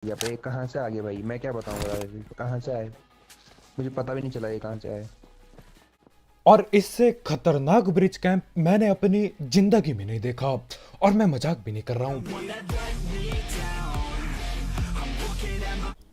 यहाँ पे कहाँ से आ गए भाई? मैं क्या बताऊँ भाई, कहाँ से आए? मुझे पता भी नहीं चला ये कहाँ से आए। और इससे खतरनाक ब्रिज कैंप मैंने अपनी जिंदगी में नहीं देखा। और मैं मजाक भी नहीं कर रहा हूँ।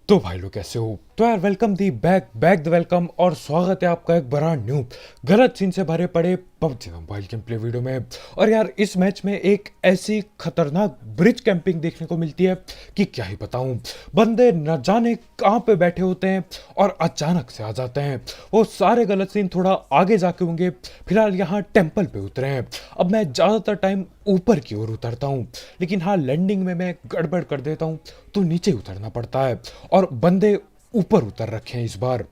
तो भाई लोग कैसे हो? तो यार welcome the back back the welcome और स्वागत है आपका एक बड़ा न्यू गलत सीन से भरे पड़े PUBG mobile game play video में। और यार इस मैच में एक ऐसी खतरनाक ब्रिज कैंपिंग देखने को मिलती है कि क्या ही बताऊं। बंदे न जाने कहां पे बैठे होते हैं और अचानक से आ जाते हैं। वो सारे गलत सीन थोड़ा आगे जाके होंगे। फिलहाल यहाँ टेम्पल पे उतरे हैं। अब मैं ज्यादातर टाइम ऊपर की ओर उतरता हूँ, लेकिन हाँ लैंडिंग में मैं गड़बड़ कर देता हूँ तो नीचे उतरना पड़ता है। और बंदे ऊपर उतर रखे हैं इस बार।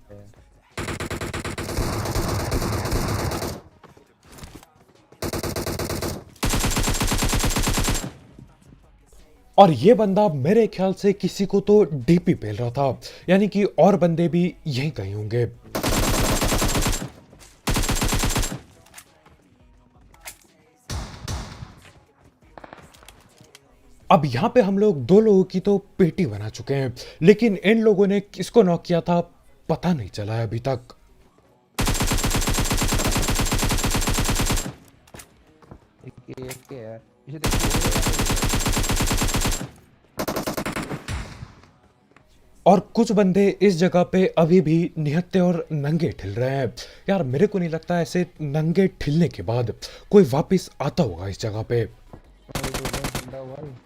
और ये बंदा मेरे ख्याल से किसी को तो डीपी पेल रहा था, यानी कि और बंदे भी यहीं कहीं होंगे। अब यहाँ पे हम लोग दो लोगों की तो पेटी बना चुके हैं, लेकिन इन लोगों ने किसको नॉक किया था पता नहीं चला है अभी तक। एक के यार, इसे देखो। और कुछ बंदे इस जगह पे अभी भी निहत्थे और नंगे ठिल रहे हैं। यार मेरे को नहीं लगता ऐसे नंगे ठिलने के बाद कोई वापस आता होगा इस जगह पे। और एक उधर बंदा हुआ है।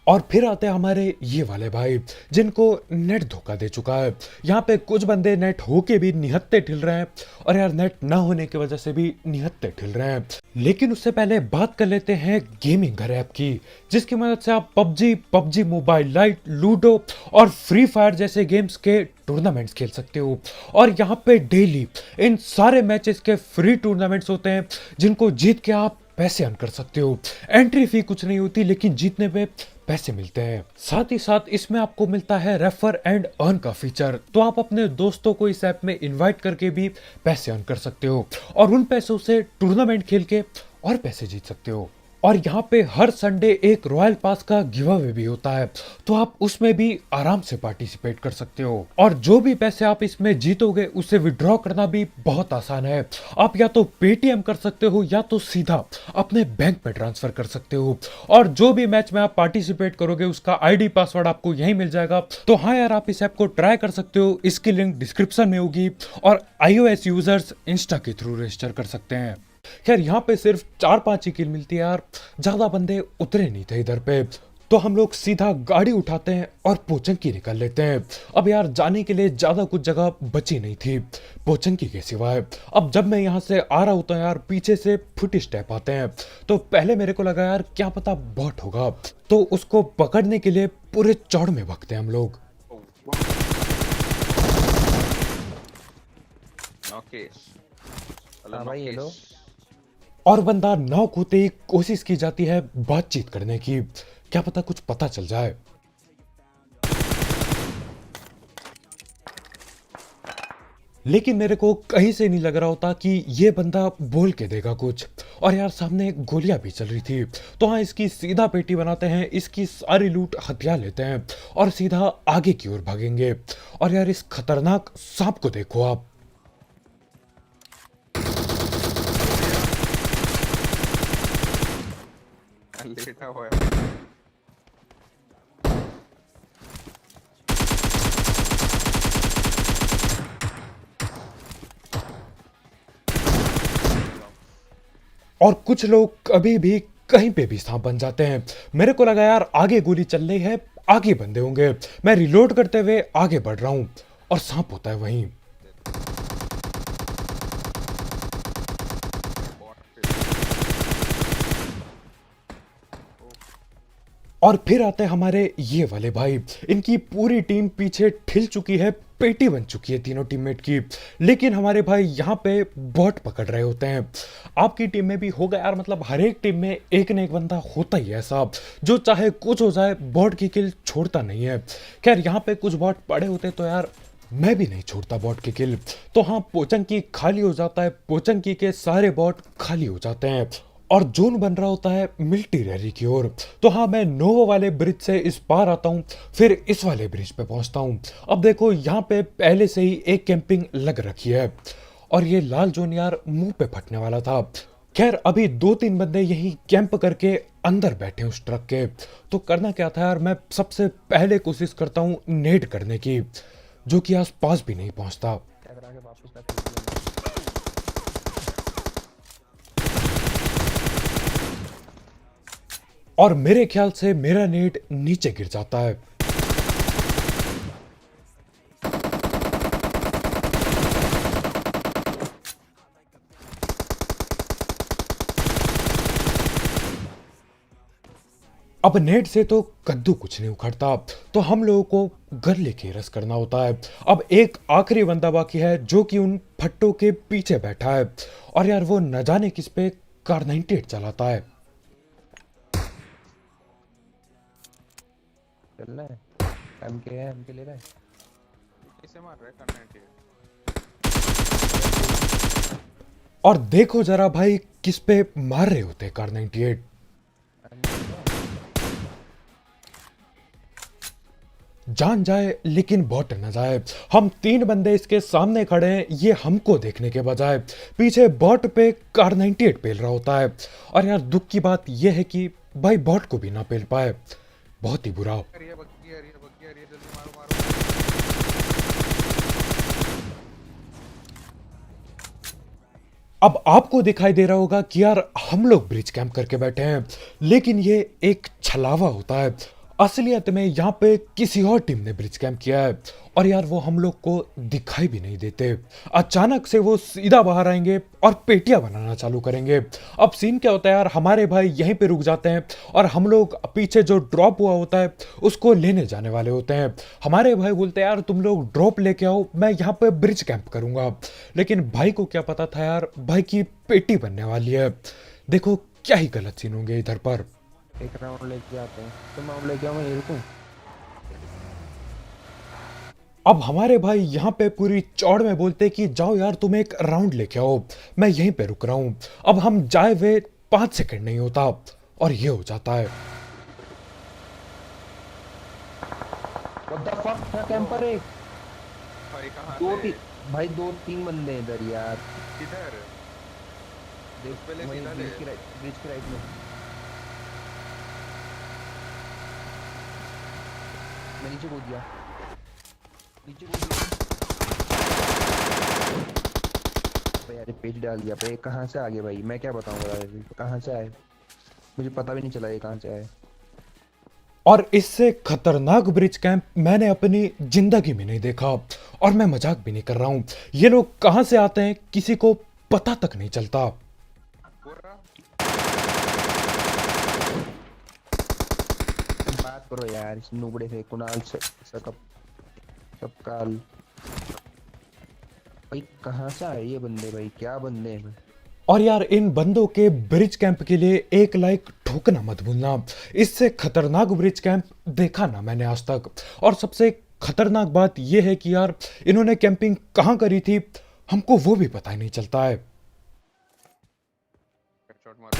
और फिर आते हैं हमारे ये वाले भाई, जिनको नेट धोखा दे चुका है। यहाँ पे कुछ बंदे नेट होके भी निहत्ते ठिल रहे हैं, और यार नेट ना होने की वजह से भी निहत्ते ठिल रहे हैं। लेकिन उससे पहले बात कर लेते हैं गेमिंग घर ऐप की, जिसकी मदद से आप PUBG, PUBG mobile light, ludo और फ्री फायर जैसे गेम्स के टूर्नामेंट्स खेल सकते हो। और यहाँ पे डेली इन सारे मैचेस के फ्री टूर्नामेंट्स होते हैं, जिनको जीत के आप पैसे अर्न कर सकते हो। एंट्री फी कुछ नहीं होती, लेकिन जीतने पे पैसे मिलते हैं। साथ ही साथ इसमें आपको मिलता है रेफर एंड अर्न का फीचर, तो आप अपने दोस्तों को इस ऐप में इनवाइट करके भी पैसे अर्न कर सकते हो, और उन पैसों से टूर्नामेंट खेल के और पैसे जीत सकते हो। और यहाँ पे हर संडे एक रॉयल पास का गिव अवे भी होता है, तो आप उसमें भी आराम से पार्टिसिपेट कर सकते हो। और जो भी पैसे आप इसमें जीतोगे उसे विड्रॉ करना भी बहुत आसान है। आप या तो पेटीएम कर सकते हो या तो सीधा अपने बैंक में ट्रांसफर कर सकते हो। और जो भी मैच में आप पार्टिसिपेट करोगे उसका आईडी पासवर्ड आपको यहीं मिल जाएगा। तो हाँ यार, आप इस ऐप को ट्राई कर सकते हो, इसकी लिंक डिस्क्रिप्शन में होगी। और iOS यूजर्स इंस्टा के थ्रू रजिस्टर कर सकते हैं। खैर यहाँ पे सिर्फ 4-5 ही किल मिलती है यार, ज्यादा बंदे उतरे नहीं थे इधर पे। तो हम लोग सीधा गाड़ी उठाते हैं और पोचंकी निकल लेते हैं। अब यार जाने के लिए ज्यादा कुछ जगह बची नहीं थी पोचंकी के सिवाय। अब जब मैं यहाँ से आ रहा होता हूँ यार, पीछे से फुट स्टेप आते हैं। तो पहले मेरे को लगा यार क्या पता बॉट होगा, तो उसको पकड़ने के लिए पूरे चौड़ में भगते हैं हम लोग। नॉकेश हेलो हाँ भाई, हेलो। नॉकेश। और बंदा नॉक होते ही कोशिश की जाती है बातचीत करने की, क्या पता कुछ पता चल जाए। लेकिन मेरे को कहीं से नहीं लग रहा होता कि ये बंदा बोल के देगा कुछ। और यार सामने गोलियां भी चल रही थी, तो हाँ इसकी सीधा पेटी बनाते हैं, इसकी सारी लूट हथियार लेते हैं और सीधा आगे की ओर भागेंगे। और यार इस खतरनाक सांप को देखो आप। लेटा हुआ है। और कुछ लोग कभी भी कहीं पे भी सांप बन जाते हैं। मेरे को लगा यार आगे गोली चल रही है, आगे बंदे होंगे। मैं रिलोड करते हुए आगे बढ़ रहा हूं और सांप होता है वहीं। बॉट पे और फिर आते हैं हमारे ये वाले भाई, इनकी पूरी टीम पीछे ठिल चुकी है, पेटी बन चुकी है तीनों टीममेट की। लेकिन हमारे भाई यहाँ पे बॉट पकड़ रहे होते हैं। आपकी टीम में भी होगा यार, मतलब हर एक टीम में एक न एक बंदा होता ही है ऐसा, जो चाहे कुछ हो जाए बॉट की किल छोड़ता नहीं है। खैर यहाँ पे कुछ बॉट पड़े होते तो यार मैं भी नहीं छोड़ता बॉट की किल। तो हाँ पोचंकी खाली हो जाता है, पोचंकी के सारे बॉट खाली हो जाते हैं। और जोन बन रहा होता है मिल्टी रैली की ओर। तो हाँ, मैं नोवो वाले ब्रिज से इस पार आता हूँ, फिर इस वाले ब्रिज पे पहुंचता हूँ। अब देखो यहाँ पे पहले से ही एक कैंपिंग लग रखी है और ये लाल जोन यार मुंह पे फटने वाला था। खैर अभी 2-3 बंदे यही कैंप करके अंदर बैठे उस ट्रक के। तो करना क्या था यार, मैं सबसे पहले कोशिश करता हूँ नेड करने की, जो कि आस पास भी नहीं पहुंचता। टकरा के वापस बैठ गया। और मेरे ख्याल से मेरा नेट नीचे गिर जाता है। अब नेट से तो कद्दू कुछ नहीं उखड़ता, तो हम लोगों को घर लेके रस करना होता है। अब एक आखिरी बंदा बाकी है जो कि उन फट्टों के पीछे बैठा है, और यार वो न जाने किस पे कार 98 चलाता है। चलना है। एमके ले रहा है। इसे मार रहा है करने के। और देखो जरा भाई किस पे मार रहे होते कार 98। जान जाए लेकिन बॉट न जाए। हम 3 बंदे इसके सामने खड़े हैं, ये हमको देखने के बजाय पीछे बॉट पे कार 98 पेल रहा होता है। और यार दुख की बात यह है कि भाई बॉट को भी ना पेल पाए, बहुत ही बुरा। अरे बग्गी आ रही है जल्दी मारो मारो। अब आपको दिखाई दे रहा होगा कि यार हम लोग ब्रिज कैंप करके बैठे हैं, लेकिन ये एक छलावा होता है। असलियत में यहाँ पे किसी और टीम ने ब्रिज कैंप किया है, और यार वो हम लोग को दिखाई भी नहीं देते। अचानक से वो सीधा बाहर आएंगे और पेटियां बनाना चालू करेंगे। अब सीन क्या होता है यार, हमारे भाई यहीं पे रुक जाते हैं और हम लोग पीछे जो ड्रॉप हुआ होता है उसको लेने जाने वाले होते हैं। हमारे भाई बोलते हैं यार तुम लोग ड्रॉप लेके आओ, मैं यहाँ पे ब्रिज कैंप करूंगा। लेकिन भाई को क्या पता था यार, भाई की पेटी बनने वाली है। देखो क्या ही गलत सीन होंगे इधर पर। एक राउंड लेके आते हैं। तुम राउंड लेके आओ, मैं यहीं रुकूं। अब हमारे भाई यहाँ पे पूरी चौड़ में बोलते कि जाओ यार तुम एक राउंड लेके आओ, मैं यहीं पे रुक रहा हूँ। अब हम जाए हुए 5 सेकंड नहीं होता और ये हो जाता है। What the fuck, क्या कैंपर है? भाई कहाँ दो से? तीन भाई 2-3 बंदे हैं इधर यार। किधर? देख पहले वहीं सीधा ब्रिज ले। के राइट में। मैं नीचे कूद गया। भाई यार पेज डाल दिया भाई। कहाँ से आ गए भाई, मैं क्या बताऊं यार, कहाँ से आए मुझे पता भी नहीं चला ये कहाँ से आए। और इससे खतरनाक ब्रिज कैंप मैंने अपनी जिंदगी में नहीं देखा, और मैं मजाक भी नहीं कर रहा हूँ। ये लोग कहाँ से आते हैं किसी को पता तक नहीं चलता। पूरा बात करो यार इस नुबड़े से, कुणाल से सबकाल। भाई कहाँ से आए ये बंदे, भाई क्या बंदे हैं। और यार इन बंदों के ब्रिज कैंप के लिए एक लाइक ठोकना मत भूलना। इससे खतरनाक ब्रिज कैंप देखा ना मैंने आज तक। और सबसे खतरनाक बात यह है कि यार इन्होंने कैंपिंग कहाँ करी थी हमको वो भी पता ही नहीं चलता है। हेडशॉट मार।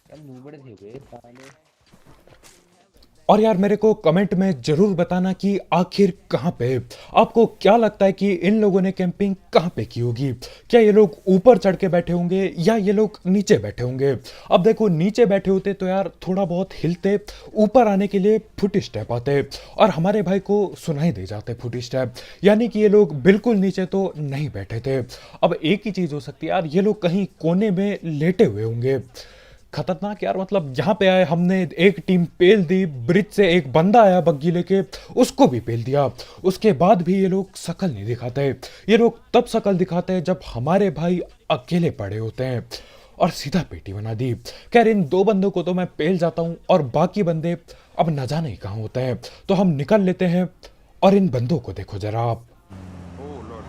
यार नुबड़े थे वे साले। और यार मेरे को कमेंट में जरूर बताना कि आखिर कहाँ पे आपको क्या लगता है कि इन लोगों ने कैंपिंग कहाँ पे की होगी। क्या ये लोग ऊपर चढ़ के बैठे होंगे या ये लोग नीचे बैठे होंगे। अब देखो नीचे बैठे होते तो यार थोड़ा बहुत हिलते, ऊपर आने के लिए फुट स्टेप आते और हमारे भाई को सुनाई दे जाते फुट स्टेप। यानी कि ये लोग बिल्कुल नीचे तो नहीं बैठे थे। अब एक ही चीज हो सकती है यार, ये लोग कहीं कोने में लेटे हुए होंगे। खतरनाक यार, मतलब यहाँ पे आए हमने, एक टीम पेल दी, ब्रिज से एक बंदा आया बग्गी लेके, उसको भी पेल दिया। उसके बाद भी ये लोग शकल नहीं दिखाते। ये लोग तब शकल दिखाते हैं जब हमारे भाई अकेले पड़े होते हैं, और सीधा पेटी बना दी। खैर इन 2 बंदों को तो मैं पेल जाता हूँ और बाकी बंदे अब न जाने ही कहाँ होते हैं। तो हम निकल लेते हैं। और इन बंदों को देखो जरा आप। Oh lord.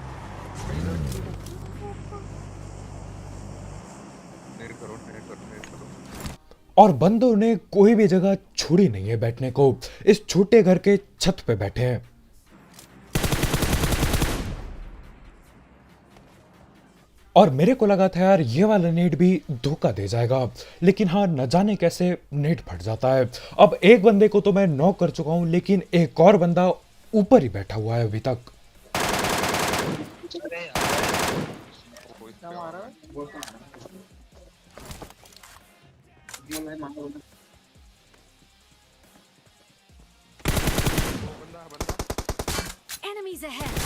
नेट करो। और बंदों ने कोई भी जगह छोड़ी नहीं है बैठने को, इस छोटे घर के छत पे बैठे हैं। और मेरे को लगा था यार ये वाला नेट भी धोखा दे जाएगा, लेकिन हाँ न जाने कैसे नेट फट जाता है। अब एक बंदे को तो मैं नॉक कर चुका हूं, लेकिन एक और बंदा ऊपर ही बैठा हुआ है अभी तक। वो इसका वो बंदा Enemies ahead!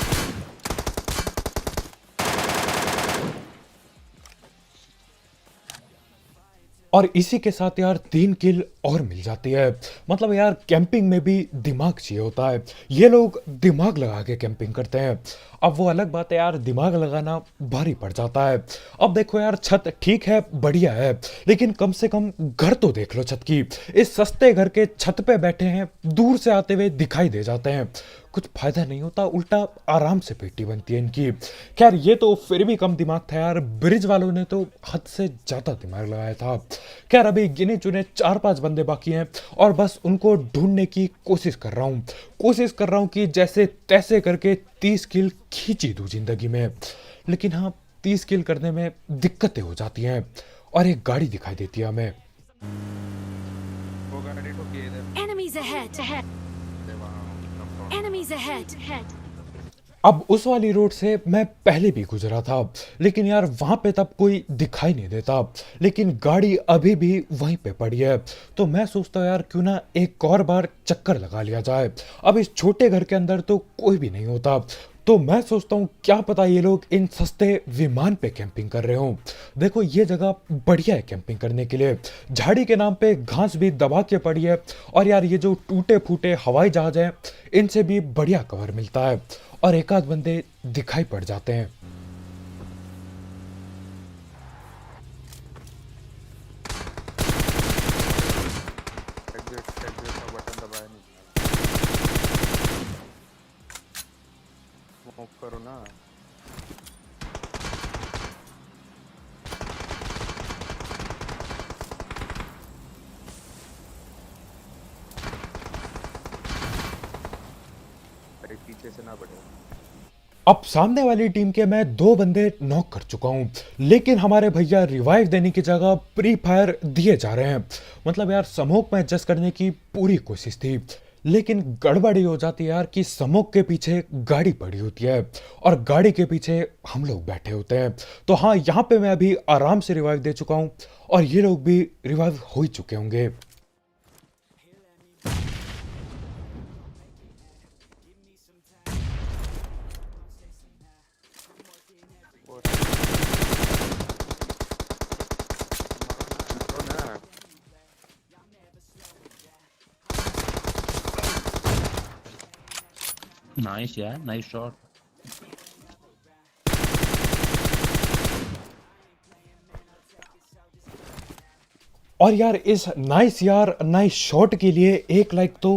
और इसी के साथ यार 3 किल और मिल जाती है। मतलब यार कैंपिंग में भी दिमाग चाहिए होता है, ये लोग दिमाग लगा के कैंपिंग करते हैं। अब वो अलग बात है यार, दिमाग लगाना भारी पड़ जाता है। अब देखो यार छत ठीक है, बढ़िया है, लेकिन कम से कम घर तो देख लो छत की। इस सस्ते घर के छत पे बैठे हैं, दूर से आते हुए दिखाई दे जाते हैं, कुछ फायदा नहीं होता, उल्टा आराम से पेटी बनती है इनकी। खैर ये तो फिर भी कम दिमाग था यार, ब्रिज वालों ने तो हद से ज्यादा दिमाग लगाया था। खैर अभी गिने चुने 4-5 बंदे बाकी हैं और बस उनको ढूंढने की कोशिश कर रहा हूं कि जैसे तैसे करके 30 किल खींची दूं जिंदगी में। लेकिन हाँ 30 किल करने में दिक्कतें हो जाती हैं और एक गाड़ी दिखाई देती है हमें। वो गाड़ी ठोकी है इधर Enemies ahead! से वहाँ कंपाउंड। Enemies ahead! अब उस वाली रोड से मैं पहले भी गुजरा था, लेकिन यार वहां पे तब कोई दिखाई नहीं देता, लेकिन गाड़ी अभी भी वहीं पे पड़ी है। तो मैं सोचता हूँ यार क्यों ना एक और बार चक्कर लगा लिया जाए। अब इस छोटे घर के अंदर तो कोई भी नहीं होता, तो मैं सोचता हूँ क्या पता ये लोग इन सस्ते विमान पे कैंपिंग कर रहे हो। देखो ये जगह बढ़िया है कैंपिंग करने के लिए, झाड़ी के नाम पे घास भी दबा के पड़ी है, और यार ये जो टूटे फूटे हवाई जहाज हैं इनसे भी बढ़िया कवर मिलता है, और एक आध बंदे दिखाई पड़ जाते हैं। एग्जिट का बटन दबाया नहीं, मूव करो ना। अरे पीछे से ना बढ़े। अब सामने वाली टीम के मैं 2 बंदे नॉक कर चुका हूं, लेकिन हमारे भैया रिवाइव देने की जगह प्री फायर दिए जा रहे हैं। मतलब यार स्मोक में एडजस्ट करने की पूरी कोशिश थी, लेकिन गड़बड़ी हो जाती है यार कि स्मोक के पीछे गाड़ी पड़ी होती है और गाड़ी के पीछे हम लोग बैठे होते हैं। तो हाँ यहाँ पे मैं अभी आराम से रिवाइव दे चुका हूं और ये लोग भी रिवाइव हो ही चुके होंगे। मारो ना। Nice, yeah, nice shot. और यार इस नाइस शॉट के लिए एक लाइक तो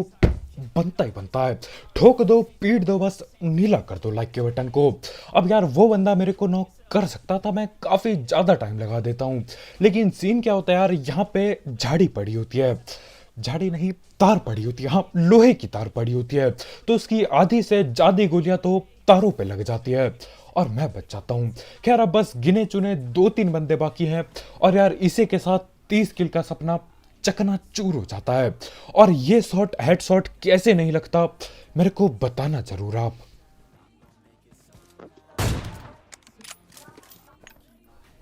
बनता ही बनता है। ठोक दो, पीट दो, बस नीला कर दो लाइक के बटन को। अब यार वो बंदा मेरे को नॉक कर सकता था, मैं काफी ज्यादा टाइम लगा देता हूँ, लेकिन सीन क्या होता है यार, यहाँ पे झाड़ी पड़ी होती है, झाड़ी नहीं तार पड़ी होती है, हाँ लोहे की तार पड़ी होती है, तो उसकी आधी से ज्यादा गोलियां तो तारों पे लग जाती है और मैं बच जाता हूँ। खैर अब बस गिने चुने 2-3 बंदे बाकी हैं और यार इसी के साथ 30 किल का सपना चकनाचूर हो जाता है। और ये शॉट हेडशॉट कैसे नहीं लगता मेरे को बताना जरूर आप।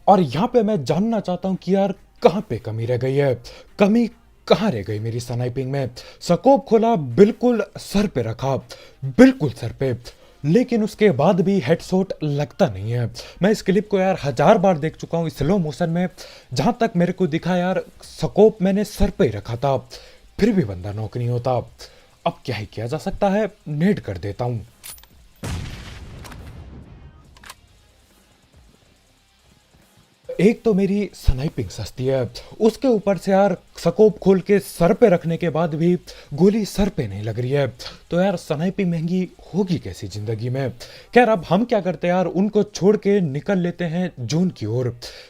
और यहाँ पे मैं जानना चाहता हूँ कि यार कहाँ पे कमी रह गई है, कमी कहाँ रह गई मेरी स्नाइपिंग में। स्कोप खोला, बिल्कुल सर पे रखा, बिल्कुल सर पे, लेकिन उसके बाद भी हेडशॉट लगता नहीं है। मैं इस क्लिप को यार 1000 बार देख चुका हूँ स्लो मोशन में, जहां तक मेरे को दिखा यार स्कोप मैंने सर पे ही रखा था, फिर भी बंदा नॉक नहीं होता। अब क्या ही किया जा सकता है, नेड कर देता हूँ। एक तो मेरी स्नाइपिंग सस्ती है, उसके ऊपर से यार स्कोप खोल के सर पे रखने के बाद भी गोली सर पे नहीं लग रही है, तो यार स्नाइपिंग महंगी होगी कैसी जिंदगी में। खैर अब हम क्या करते हैं यार, उनको छोड़ के निकल लेते हैं जोन की ओर,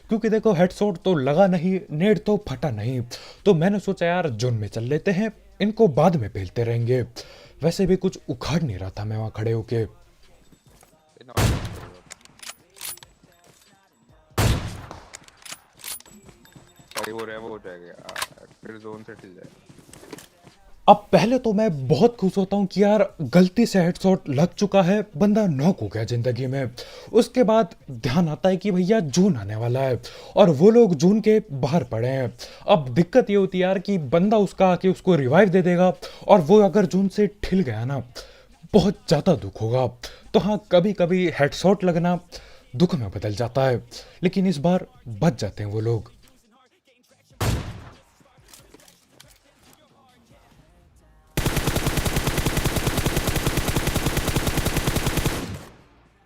क्योंकि देखो हेडशॉट तो लगा नहीं, नेट तो फटा नहीं, तो मैंने सोचा यार जोन में चल लेते हैं, इनको बाद में पेलते रहेंगे। वैसे भी कुछ उखाड़ नहीं रहा था मैं वहां खड़े होके। भाई वो रेवो हो जाएगा यार, फिर जोन से हिल जाएगा। अब पहले तो मैं बहुत खुश होता हूँ कि यार गलती से हेडशॉट लग चुका है, बंदा नॉक हो गया जिंदगी में। उसके बाद ध्यान आता है कि भैया जून आने वाला है और वो लोग जून के बाहर पड़े हैं। अब दिक्कत ये होती है यार कि बंदा उसका आके उसको रिवाइव दे देगा और वो अगर जून से ठिल गया ना, बहुत ज़्यादा दुख होगा। तो हाँ, कभी कभी हेडशॉट लगना दुख में बदल जाता है, लेकिन इस बार बच जाते हैं वो लोग।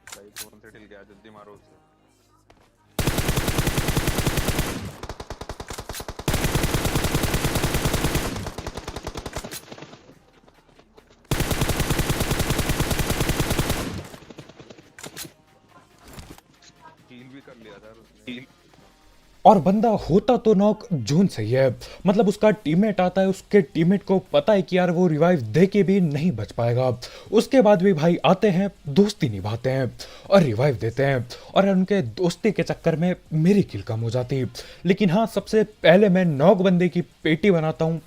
भाई जोन से हिल गया, जल्दी मारो उसे। हील भी कर लिया था उसने। और बंदा होता तो नॉक जोन से ही है, मतलब उसका टीममेट आता है, उसके टीममेट को पता है कि यार वो रिवाइव दे के भी नहीं बच पाएगा, उसके बाद भी भाई आते हैं, दोस्ती निभाते हैं और रिवाइव देते हैं, और उनके दोस्ती के चक्कर में मेरी किल कम हो जाती। लेकिन हाँ, सबसे पहले मैं नॉक बंदे की पेटी बनाता हूँ,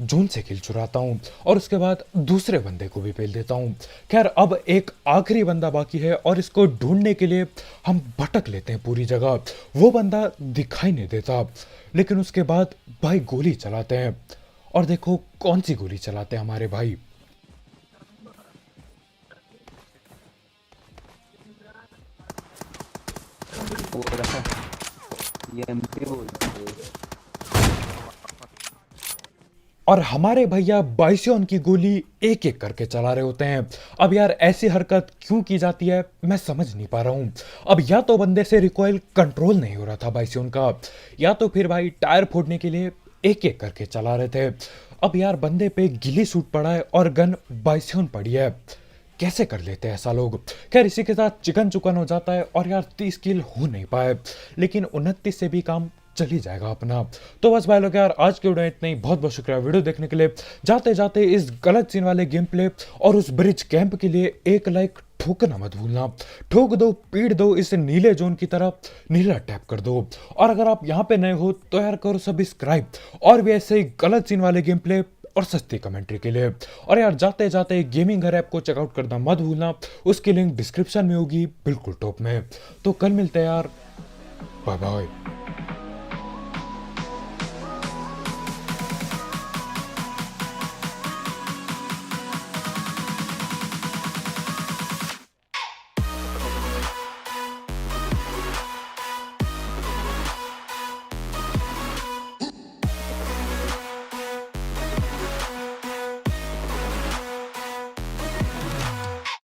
जोन से किल चुराता हूँ और उसके बाद दूसरे बंदे को भी पेल देता हूँ। खैर अब एक आखिरी बंदा बाकी है और इसको ढूंढने के लिए हम भटक लेते हैं पूरी जगह। वो बंदा दिखाई नहीं देता, लेकिन उसके बाद भाई गोली चलाते हैं, और देखो कौन सी गोली चलाते हैं हमारे भाई। वो रहा, ये एमपी बोलते हैं। और हमारे भैया बाइसियन की गोली एक एक करके चला रहे होते हैं। अब यार ऐसी हरकत क्यों की जाती है मैं समझ नहीं पा रहा हूँ। अब या तो बंदे से रिकॉइल कंट्रोल नहीं हो रहा था बाइसियन का, या तो फिर भाई टायर फोड़ने के लिए एक एक करके चला रहे थे। अब यार बंदे पे गिली सूट पड़ा है और गन बाइसियन पड़ी है, कैसे कर लेते हैं ऐसा लोग। खैर इसी के साथ चिकन चुकन हो जाता है और यार 30 किल हो नहीं पाए, लेकिन 29 से भी काम चल ही जाएगा अपना। तो बस भाई लोग यार आज की वीडियो इतना ही, बहुत बहुत शुक्रिया वीडियो देखने के लिए। जाते जाते इस गलत सीन वाले गेम प्ले और उस ब्रिज कैंप के लिए एक लाइक ठोकना मत भूलना। ठोक दो, पीट दो, इस नीले जोन की तरफ नीला टैप कर दो। और अगर आप यहाँ पे नए हो तो यार करो सब्सक्राइब, और भी ऐसे ही गलत सीन वाले गेम प्ले और सस्ती कमेंट्री के लिए। और यार जाते जाते गेमिंग घर ऐप को चेकआउट करना मत भूलना, उसकी लिंक डिस्क्रिप्शन में होगी बिल्कुल टॉप में। तो कल मिलते हैं यार, बाय बाय।